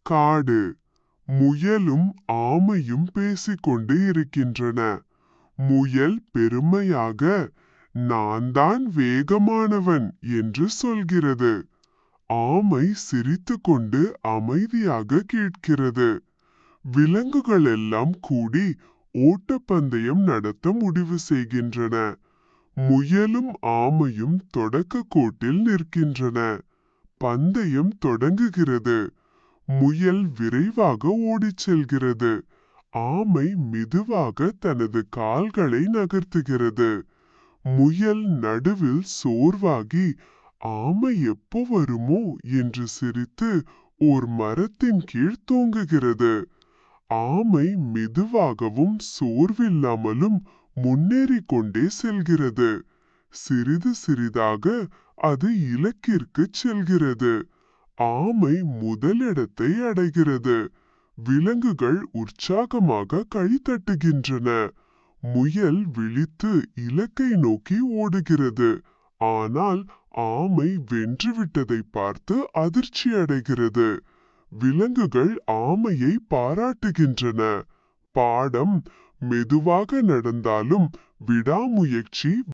காடு. முயலும் ஆமையும் பேசிக்கொண்டு இருக்கின்றன. முயல் பெருமையாக, நான் தான் வேகமானவன் என்று சொல்கிறது. ஆமை சிரித்துக்கொண்டு அமைதியாக கேட்கிறது. விலங்குகள் எல்லாம் கூடி ஓட்டப்பந்தயம் நடத்த முடிவு செய்கின்றன. முயலும் ஆமையும் தொடக்க கோட்டில் நிற்கின்றன. பந்தயம் தொடங்குகிறது. முயல் விரைவாக ஓடிச் செல்கிறது. ஆமை மெதுவாக தனது கால்களை நகர்த்துகிறது. முயல் நடுவில் சோர்வாகி, ஆமை எப்போ வருமோ என்று சிரித்து ஓர் மரத்தின் கீழ் தூங்குகிறது. ஆமை மெதுவாகவும் சோர்வில்லாமலும் முன்னேறிக் கொண்டே செல்கிறது. சிறிது சிறிதாக அது இலக்கிற்குச் செல்கிறது. ஆமை முதலிடத்தை அடைகிறது. விலங்குகள் உற்சாகமாக கைதட்டுகின்றன. முயல் விழித்து இலக்கை நோக்கி ஓடுகிறது. ஆனால் ஆமை வென்றுவிட்டதை பார்த்து அதிர்ச்சி அடைகிறது. விலங்குகள் ஆமையை பாராட்டுகின்றன. பாடம்: மெதுவாக நடந்தாலும் விடாமுயற்சி